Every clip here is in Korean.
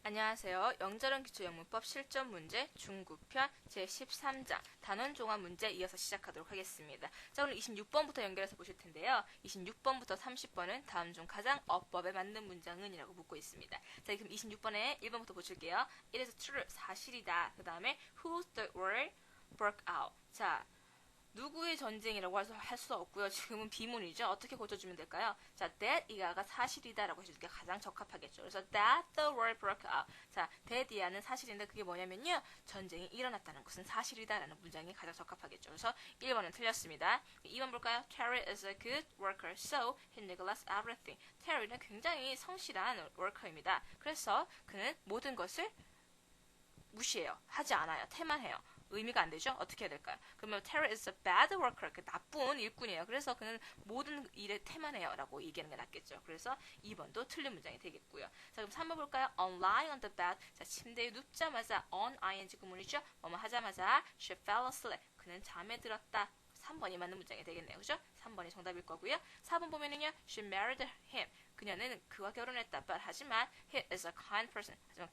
안녕하세요. 영절은 기초영문법 실전 문제 중급편 제13장 단원 종합 문제 이어서 시작하도록 하겠습니다. 자, 오늘 26번부터 연결해서 보실 텐데요. 26번부터 30번은 다음 중 가장 어법에 맞는 문장은 이라고 묻고 있습니다. 자, 그럼 26번에 1번부터 보실게요. It is true, 사실이다. 그 다음에 whose the war broke out. 자, 누구의 전쟁이라고 할 수 없고요. 지금은 비문이죠. 어떻게 고쳐주면 될까요? 자, that 이하가 사실이다라고 해주는 게 가장 적합하겠죠. 그래서 that the war broke out. 자, that 이하는 사실인데 그게 뭐냐면요. 전쟁이 일어났다는 것은 사실이다라는 문장이 가장 적합하겠죠. 그래서 1번은 틀렸습니다. 2번 볼까요? Terry is a good worker, so he neglects everything. Terry는 굉장히 성실한 워커입니다. 그래서 그는 모든 것을 무시해요. 하지 않아요. 태만해요. 의미가 안 되죠? 어떻게 해야 될까요? 그러면 Terry is a bad worker. 그 나쁜 일꾼이에요. 그래서 그는 모든 일에 태만해요. 라고 얘기하는 게 낫겠죠. 그래서 2번도 틀린 문장이 되겠고요. 자, 그럼 3번 볼까요? On lying on the bed. 자, 침대에 눕자마자 on ing 구문이죠? 뭐뭐 하자마자 she fell asleep. 그는 잠에 들었다. 3번이 맞는 문장이 되겠네요. 그죠? 3번이 정답일 거고요. 4번 보면은요. She married him. 그녀는 그와 결혼했다. But 하지만 he is a kind person. 하지만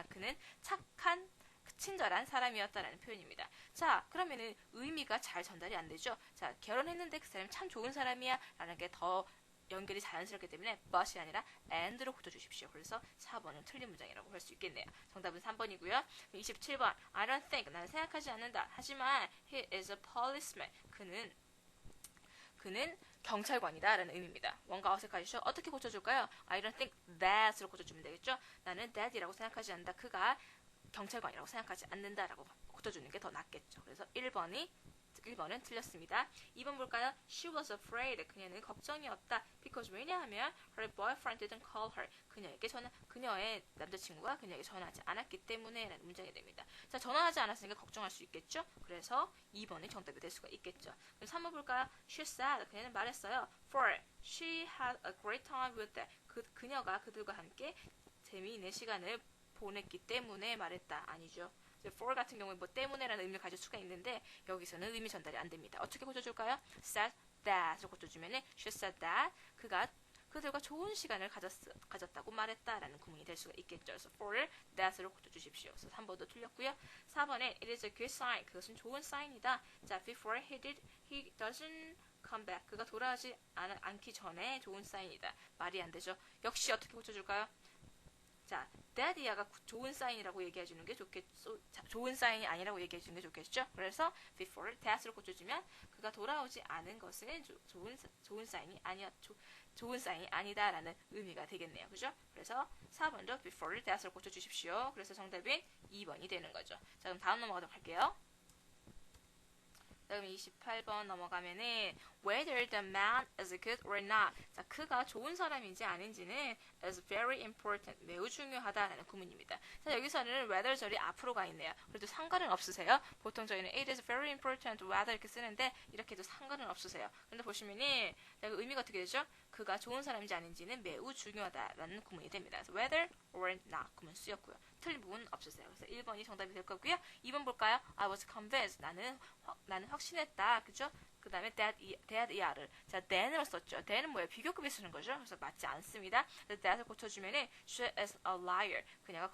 그는 착한 친절한 사람이었다라는 표현입니다. 자, 그러면은 의미가 잘 전달이 안 되죠. 자, 결혼했는데 그 사람이 참 좋은 사람이야 라는 게 더 연결이 자연스럽기 때문에 but이 아니라 and로 고쳐주십시오. 그래서 4번은 틀린 문장이라고 할 수 있겠네요. 정답은 3번이고요. 27번 I don't think, 나는 생각하지 않는다. 하지만 he is a policeman. 그는 경찰관이다 라는 의미입니다. 뭔가 어색하시죠? 어떻게 고쳐줄까요? I don't think that으로 고쳐주면 되겠죠? 나는 that이라고 생각하지 않는다. 그가 경찰관이라고 생각하지 않는다라고 고쳐주는 게 더 낫겠죠. 그래서 1번은 틀렸습니다. 2번 볼까요? She was afraid. 그녀는 걱정이었다. Because 왜냐하면 her boyfriend didn't call her. 그녀의 남자친구가 그녀에게 전화하지 않았기 때문에 라는 문장이 됩니다. 자, 전화하지 않았으니까 걱정할 수 있겠죠? 그래서 2번이 정답이 될 수가 있겠죠. 그럼 3번 볼까요? She said. 그녀는 말했어요. For she had a great time with them. 그녀가 그들과 함께 재미있는 시간을 보냈기 때문에 말했다. 아니죠. for 같은 경우에 뭐 때문에라는 의미를 가질 수가 있는데 여기서는 의미 전달이 안 됩니다. 어떻게 고쳐줄까요? said that을 고쳐주면은 she said that 그가 그들과 좋은 시간을 가졌다고 말했다라는 구문이 될 수가 있겠죠. 그래서 for that으로 고쳐주십시오. 그래서 3번도 틀렸고요. 4번에 it is a good sign. 그것은 좋은 사인이다. 자, before he doesn't come back. 그가 돌아오지 않기 전에 좋은 사인이다. 말이 안 되죠. 역시 어떻게 고쳐줄까요? 자, that이야가 좋은 사인이라고 얘기해주는 게 좋겠죠. 좋은 사인이 아니라고 얘기해주는 게 좋겠죠. 그래서 before that으로 고쳐주면 그가 돌아오지 않은 것은 좋은 사인이 아니다라는 의미가 되겠네요. 그죠? 그래서 4번도 before that으로 고쳐주십시오. 그래서 정답인 2번이 되는 거죠. 자, 그럼 다음 넘어가도록 할게요. 그럼 28번 넘어가면은 whether the man is good or not. 자, 그가 좋은 사람인지 아닌지는 is very important. 매우 중요하다라는 구문입니다. 자, 여기서는 whether 절이 앞으로 가 있네요. 그래도 상관은 없으세요. 보통 저희는 it is very important whether 이렇게 쓰는데 이렇게 해도 상관은 없으세요. 근데 보시면은 의미가 어떻게 되죠? 그가 좋은 사람인지 아닌지는 매우 중요하다라는 구문이 됩니다. 그래서 whether or not 구문 쓰였고요. 틀린 부분은 없으세요. 그래서 1번이 정답이 될 거고요. 2번 볼까요? I was convinced. 나는 확신했다. 그죠? 그 다음에 that 이하를. 자, then을 썼죠. then은 뭐예요? 비교급이 쓰는 거죠. 그래서 맞지 않습니다. 그래서 that을 고쳐주면은 she is a liar. 그녀가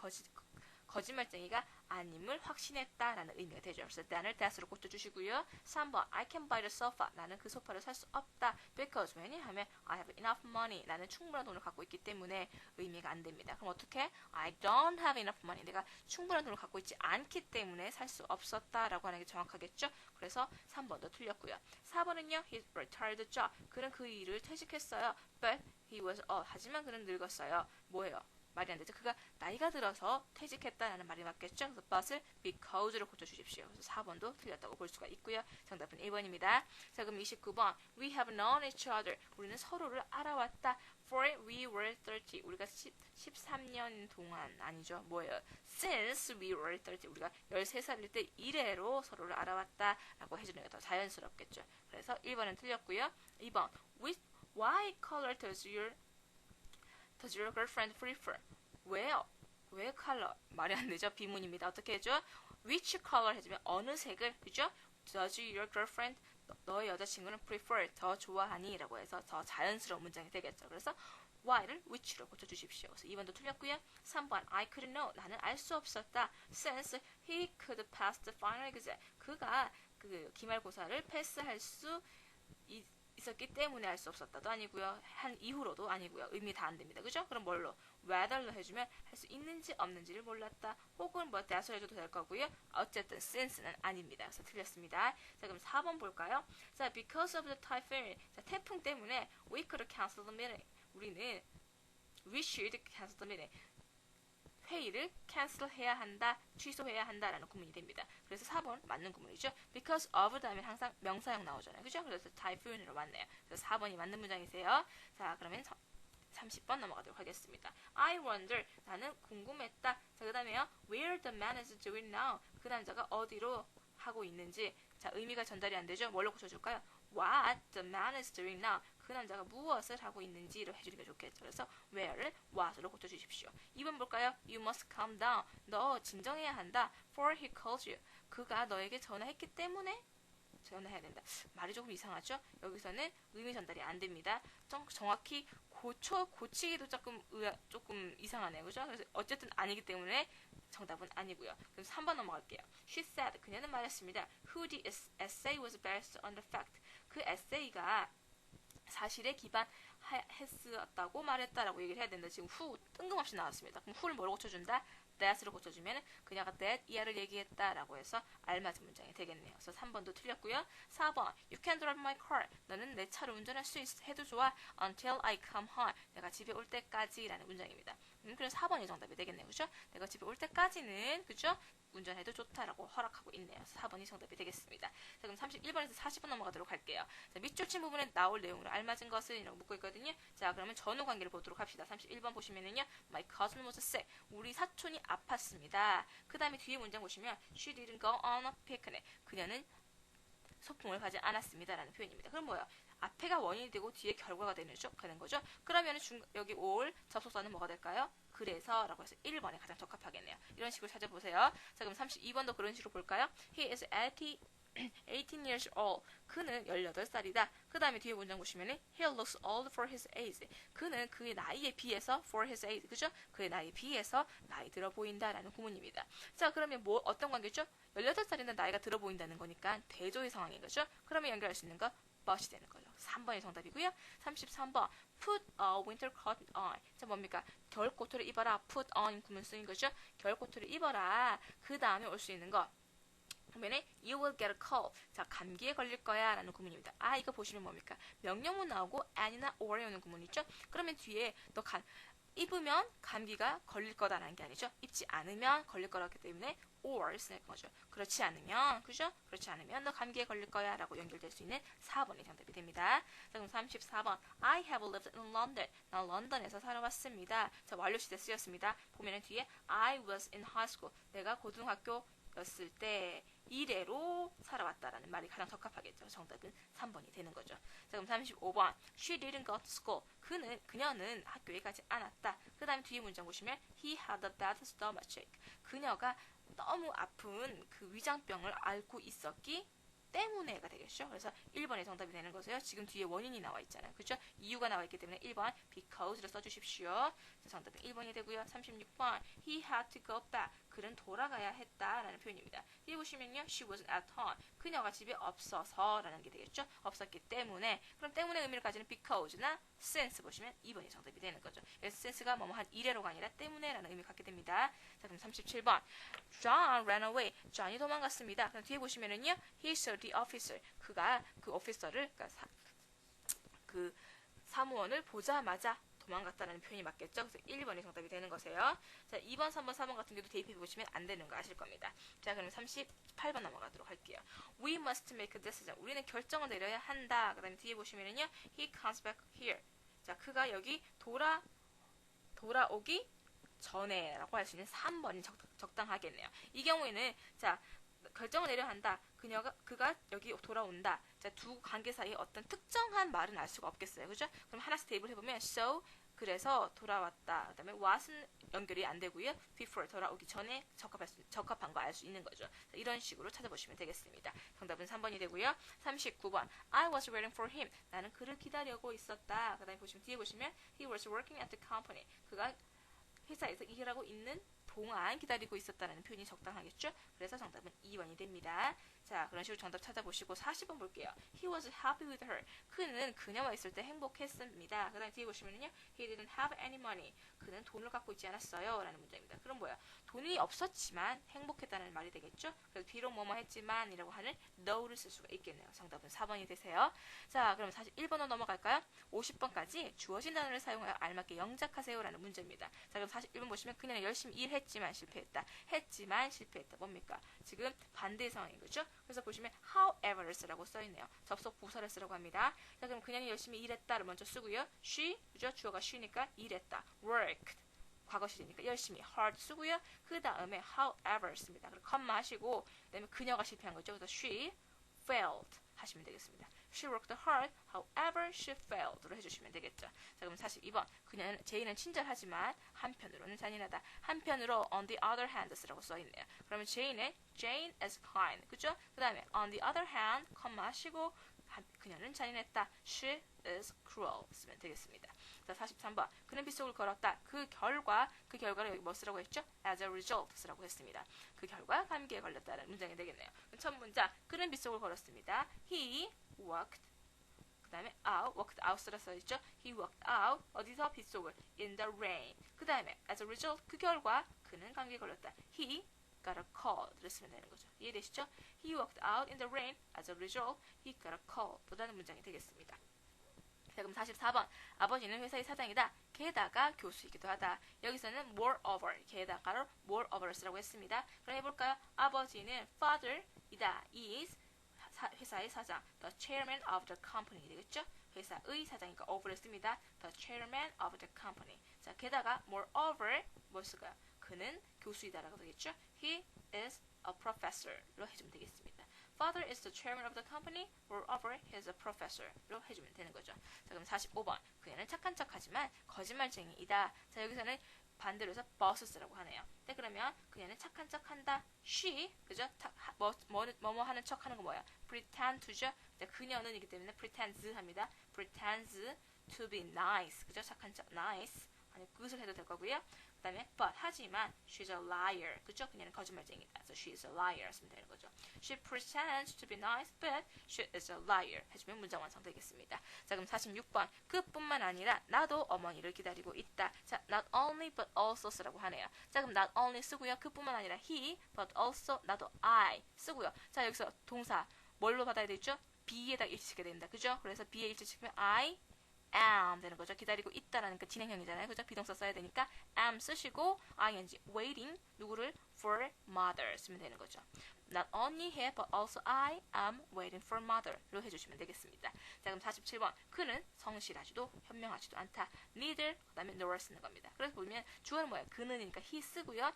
거짓말쟁이가 아님을 확신했다라는 의미가 되죠. 그래서 that으로 고쳐주시고요. 3번 I can buy the sofa. 나는 그 소파를 살 수 없다. Because 왜냐하면 I have enough money. 나는 충분한 돈을 갖고 있기 때문에 의미가 안 됩니다. 그럼 어떻게? I don't have enough money. 내가 충분한 돈을 갖고 있지 않기 때문에 살 수 없었다라고 하는 게 정확하겠죠. 그래서 3번도 틀렸고요. 4번은요. He retired the job. 그는 그 일을 퇴직했어요. But he was old. 하지만 그는 늙었어요. 뭐예요? 말이 안 되죠. 그가 나이가 들어서 퇴직했다는 말이 맞겠죠. 그래서 but을 because로 고쳐주십시오. 그래서 4번도 틀렸다고 볼 수가 있고요. 정답은 1번입니다. 자, 그럼 29번. We have known each other. 우리는 서로를 알아왔다. For we were 30. 우리가 13년 동안 아니죠. 뭐예요? Since we were 30. 우리가 13살일 때 이래로 서로를 알아왔다라고 해주는 게 더 자연스럽겠죠. 그래서 1번은 틀렸고요. 2번. Why color does your girlfriend prefer? 왜요? 왜 컬러? 말이 안 되죠? 비문입니다. 어떻게 해줘? Which color 해주면 어느 색을, 그죠? Does your girlfriend, 너의 여자친구는 prefer, 더 좋아하니? 라고 해서 더 자연스러운 문장이 되겠죠. 그래서 why를 which로 고쳐주십시오. 그래서 2번도 틀렸고요. 3번 I couldn't know. 나는 알 수 없었다. since he could pass the final exam. 그가 그 기말고사를 패스할 수 있었기 때문에 알 수 없었다도 아니고요. 한 이후로도 아니고요. 의미 다 안 됩니다. 그죠? 그럼 뭘로? whether로 해주면 할 수 있는지 없는지를 몰랐다. 혹은 뭐 that으로 해줘도 될 거고요. 어쨌든 since는 아닙니다. 그래서 틀렸습니다. 자, 그럼 4번 볼까요? 자, because of the typhoon. 자, 태풍 때문에 we could cancel the meeting. 우리는 we should cancel the meeting. 회의를 캔슬해야 한다, 취소해야 한다라는 구문이 됩니다. 그래서 4번 맞는 구문이죠. Because of 다음에 항상 명사형 나오잖아요. 그죠? 그래서 typhoon으로 맞네요. 그래서 4번이 맞는 문장이세요. 자, 그러면 30번 넘어가도록 하겠습니다. I wonder, 나는 궁금했다. 자, 그 다음에요. Where the man is doing now. 그 남자가 어디로 하고 있는지. 자, 의미가 전달이 안 되죠? 뭘로 고쳐줄까요? What the man is doing now. 그 남자가 무엇을 하고 있는지로 해주니까 좋겠죠. 그래서 where를 what으로 고쳐주십시오. 2번 볼까요? You must calm down. 너 진정해야 한다. For he called you. 그가 너에게 전화했기 때문에 전화해야 된다. 말이 조금 이상하죠? 여기서는 의미 전달이 안 됩니다. 정확히 고치기도 조금 이상하네요. 그죠? 그래서 어쨌든 아니기 때문에 정답은 아니고요. 그럼 3번 넘어갈게요. She said, 그녀는 말했습니다. Who the essay was based on the fact. 그 에세이가 사실에 기반했었다고 말했다라고 얘기를 해야 된다. 지금 who 뜬금없이 나왔습니다. 그럼 who를 뭐로 고쳐준다? that으로 고쳐주면 그녀가 that 이하를 얘기했다라고 해서 알맞은 문장이 되겠네요. 그래서 3번도 틀렸고요. 4번 You can drive my car. 너는 내 차를 운전할 수 해도 좋아. Until I come home. 내가 집에 올 때까지 라는 문장입니다. 그래서 4번이 정답이 되겠네요. 그죠? 내가 집에 올 때까지는 그죠? 운전해도 좋다라고 허락하고 있네요. 4번이 정답이 되겠습니다. 자, 그럼 31번에서 40번 넘어가도록 할게요. 자, 밑줄 친 부분에 나올 내용으로 알맞은 것은 이라고 묻고 있거든요. 자, 그러면 전후 관계를 보도록 합시다. 31번 보시면은요. My cousin was sick. 우리 사촌이 아팠습니다. 그 다음에 뒤에 문장 보시면 She didn't go on a picnic. 그녀는 소풍을 가지 않았습니다. 라는 표현입니다. 그럼 뭐예요? 앞에가 원인이 되고 뒤에 결과가 되는 거죠. 그러면 여기 올 접속사는 뭐가 될까요? 그래서 라고 해서 1번에 가장 적합하겠네요. 이런 식으로 찾아보세요. 자, 그럼 32번도 그런 식으로 볼까요? He is 18 years old. 그는 18살이다. 그 다음에 뒤에 문장 보시면 He looks old for his age. 그는 그의 나이에 비해서 for his age. 그죠? 그의 나이에 비해서 나이 들어 보인다라는 구문입니다. 자, 그러면 어떤 관계죠? 18살인데 나이가 들어 보인다는 거니까 대조의 상황인 거죠. 그러면 연결할 수 있는 거 but이 되는 거죠. 3번이 정답이고요. 33번 put a winter coat on. 자, 뭡니까? 겨울 코트를 입어라. put on 구문 쓰인 거죠. 겨울 코트를 입어라. 그 다음에 올 수 있는 거 그러면 you will get a cold. 자, 감기에 걸릴 거야 라는 구문입니다. 아, 이거 보시면 뭡니까? 명령문 나오고 and이나 or에 오는 구문 있죠? 그러면 뒤에 입으면 감기가 걸릴 거다라는 게 아니죠. 입지 않으면 걸릴 거라기 때문에 or 쓰는 거죠. 그렇지 않으면, 그죠? 그렇지 않으면 너 감기에 걸릴 거야 라고 연결될 수 있는 4번이 정답이 됩니다. 자, 그럼 34번 I have lived in London. 난 런던에서 살아왔습니다. 자, 완료 시대 쓰였습니다. 보면은 뒤에 I was in high school. 내가 고등학교였을 때 이래로 살아왔다라는 말이 가장 적합하겠죠. 정답은 3번이 되는 거죠. 자, 그럼 35번 She didn't go to school. 그녀는 학교에 가지 않았다. 그 다음에 뒤에 문장 보시면 He had a bad stomachache. 그녀가 너무 아픈 그 위장병을 앓고 있었기 때문에가 되겠죠. 그래서 1번이 정답이 되는 거세요. 지금 뒤에 원인이 나와 있잖아요. 그렇죠? 이유가 나와 있기 때문에 1번 because를 써주십시오. 자, 정답은 1번이 되고요. 36번 He had to go back. 그는 돌아가야 했다라는 표현입니다. 뒤에 보시면요. She wasn't at home. 그녀가 집에 없어서라는 게 되겠죠. 없었기 때문에. 그럼 때문에 의미를 가지는 because나 since 보시면 2번이 정답이 되는 거죠. 그래서 since가 뭐뭐한 이래로가 아니라 때문에라는 의미를 갖게 됩니다. 자, 그럼 37번 John ran away. John이 도망갔습니다. 그럼 뒤에 보시면은요. He saw the officer. 그가 그 오피서를 그 사무원을 보자마자 도망갔다는 표현이 맞겠죠? 그래서 1번이 정답이 되는 거세요. 자, 2번, 3번, 4번 같은 경우도 대입해 보시면 안 되는 거 아실 겁니다. 자, 그럼 38번 넘어가도록 할게요. We must make a decision. 우리는 결정을 내려야 한다. 그 다음에 뒤에 보시면은요. He comes back here. 자, 그가 여기 돌아오기 전에 라고 할 수 있는 3번이 적당하겠네요. 이 경우에는 자, 결정을 내려야 한다. 그가 여기 돌아온다. 자, 두 관계 사이에 어떤 특정한 말은 알 수가 없겠어요. 그죠? 그럼 하나씩 대입을 해보면 so 그래서 돌아왔다. 그 다음에 what은 연결이 안 되고요. before 돌아오기 전에 적합한 거 알 수 있는 거죠. 이런 식으로 찾아보시면 되겠습니다. 정답은 3번이 되고요. 39번 I was waiting for him. 나는 그를 기다리고 있었다. 그 다음에 보시면 뒤에 보시면 he was working at the company. 그가 회사에서 일하고 있는 동안 기다리고 있었다는 표현이 적당하겠죠? 그래서 정답은 2번이 됩니다. 자, 그런 식으로 정답 찾아보시고 40번 볼게요. He was happy with her. 그는 그녀와 있을 때 행복했습니다. 그 다음에 뒤에 보시면요. He didn't have any money. 그는 돈을 갖고 있지 않았어요. 라는 문장입니다. 그럼 뭐야? 돈이 없었지만 행복했다는 말이 되겠죠? 그래서 비록 뭐뭐 했지만 이라고 하는 no를 쓸 수가 있겠네요. 정답은 4번이 되세요. 자, 그럼 41번으로 넘어갈까요? 50번까지 주어진 단어를 사용하여 알맞게 영작하세요. 라는 문제입니다. 자, 그럼 41번 보시면 그녀는 열심히 일했지만 실패했다. 했지만 실패했다. 뭡니까? 지금 반대의 상황인 거죠? 그래서 보시면 however를 쓰라고 써있네요. 접속 부사를 쓰라고 합니다. 자, 그럼 그녀는 열심히 일했다를 먼저 쓰고요. she, 그죠? 주어가 she니까 일했다. worked. 과거시니까 열심히 hard 쓰고요. 그 다음에 however 씁니다. 그리고 컴마 하시고 그다음에 그녀가 실패한 거죠. 그래서 she failed 하시면 되겠습니다. She worked hard, however she failed로 해주시면 되겠죠. 자, 그럼 42번. 그녀는 제이는 친절하지만 한편으로는 잔인하다. 한편으로 on the other hand 쓰라고 써있네요. 그러면 Jane is kind. 그죠? 그 다음에 on the other hand, 컴마 하시고 그녀는 잔인했다. She is cruel 쓰면 되겠습니다. 자, 43번. 그는 빗속을 걸었다. 그 결과를 여기 뭐 쓰라고 했죠? As a result 쓰라고 했습니다. 그 결과 감기에 걸렸다는 문장이 되겠네요. 첫 문장. 그는 빗속을 걸었습니다. He walked. 그 다음에 walked out 쓰라 써있죠? He walked out. 어디서? 빗속을. In the rain. 그 다음에 as a result. 그 결과 그는 감기에 걸렸다. He got a cold를 쓰면 되는 거죠. 이해되시죠? He walked out in the rain. As a result, he got a cold. 라는 문장이 되겠습니다. 자, 그럼 44번. 아버지는 회사의 사장이다. 게다가 교수이기도 하다. 여기서는 moreover, 게다가로 moreover를 쓰라고 했습니다. 그럼 해볼까요? 아버지는 father이다. is 회사의 사장. The chairman of the company 되겠죠? 회사의 사장이니까 over를 씁니다. The chairman of the company. 자, 게다가 moreover 뭘 쓸까요? 그는 교수이다라고 되겠죠? He is a professor로 해주면 되겠습니다. Father is the chairman of the company. Moreover, he is a professor로 해주면 되는 거죠. 자, 그럼 45번. 그녀는 착한 척하지만 거짓말쟁이이다. 자, 여기서는 반대로 해서 boss라고 하네요. 네, 그러면 그녀는 착한 척한다. She, 그죠? 뭐뭐 하는 척하는 거 뭐야? Pretend to죠? 자, 그녀는이기 때문에 pretends 합니다. Pretends to be nice, 그죠? 착한 척, nice. 아니, 그것을 해도 될 거고요. 그 다음에 but 하지만 she's a liar. 그죠? 그녀는 거짓말쟁이다. So she's a liar 쓰면 되는 거죠. She pretends to be nice but she is a liar 해주면 문장 완성되겠습니다. 자, 그럼 46번. 그뿐만 아니라 나도 어머니를 기다리고 있다. 자, not only but also 쓰라고 하네요. 자, 그럼 not only 쓰고요. 그뿐만 아니라 he but also 나도 I 쓰고요. 자, 여기서 동사 뭘로 받아야 되죠? be에다 일치시켜야 됩니다. 그죠? 그래서 be에 일치시키면 I am 되는 거죠. 기다리고 있다라는 그 진행형이잖아요. 그죠? 비동사 써야 되니까 am 쓰시고 ing waiting 누구를 for mother 쓰면 되는 거죠. Not only he but also I am waiting for mother로 해주시면 되겠습니다. 자, 그럼 47번. 그는 성실하지도 현명하지도 않다. neither 그다음에 nor 쓰는 겁니다. 그래서 보면 주어는 뭐예요? 그는이니까 he 쓰고요.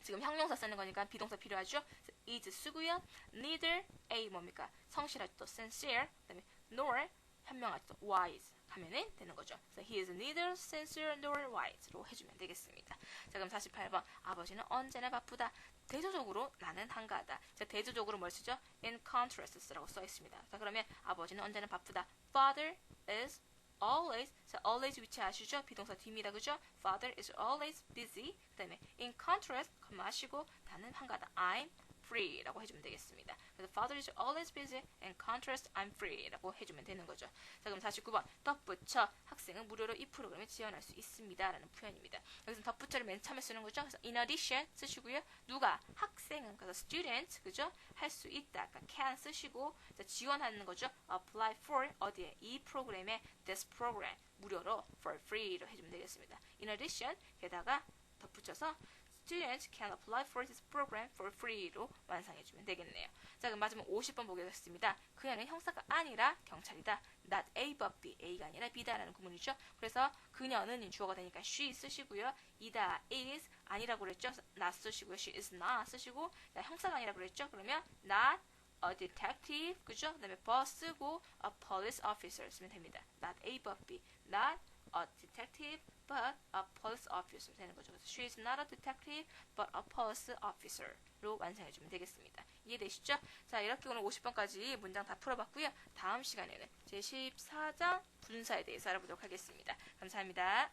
지금 형용사 쓰는 거니까 비동사 필요하죠. is 쓰고요. neither a 뭡니까? 성실하지도 sincere 그다음에 nor 현명하지도 wise 하면은 되는 거죠. So he is neither sincere nor wise로 해주면 되겠습니다. 자, 그럼 48번. 아버지는 언제나 바쁘다. 대조적으로 나는 한가하다. 자, 대조적으로 뭘 쓰죠? In contrast 쓰라고 써 있습니다. 자, 그러면 아버지는 언제나 바쁘다. Father is always. 자, always 위치 아시죠? 비동사 뒤입니다. 그죠? Father is always busy. 그 다음에 in contrast 마시고 나는 한가하다. I'm free 라고 해주면 되겠습니다. 그래서 father is always busy and contrast I'm free 라고 해주면 되는 거죠. 자, 그럼 49번. 덧붙여 학생은 무료로 이 프로그램에 지원할 수 있습니다 라는 표현입니다. 여기서 덧붙여를 맨 처음에 쓰는 거죠. 그래서 in addition 쓰시고요. 누가? 학생은 그래서 student 그죠? 할 수 있다. 그러니까 can 쓰시고 자, 지원하는 거죠. apply for 어디에? 이 프로그램에 this program 무료로 for free로 해주면 되겠습니다. in addition 게다가 덧붙여서 Students can apply for this program for free로 완성해주면 되겠네요. 자, 그럼 마지막 50번 보겠습니다. 그녀는 형사가 아니라 경찰이다. Not A but B. A가 아니라 B다라는 구문이죠. 그래서 그녀는 주어가 되니까 she 쓰시고요. 이다 is 아니라고 그랬죠. not 쓰시고요. She is not 쓰시고 자, 형사가 아니라고 그랬죠. 그러면 not a detective 그죠? 그 다음에 but 쓰고 a police officer 쓰면 됩니다. Not A but B. Not a detective but a police officer 되는 거죠. 그래서 she is not a detective but a police officer로 완성해주면 되겠습니다. 이해되시죠? 자, 이렇게 오늘 50번까지 문장 다 풀어봤고요. 다음 시간에는 제14장 분사에 대해서 알아보도록 하겠습니다. 감사합니다.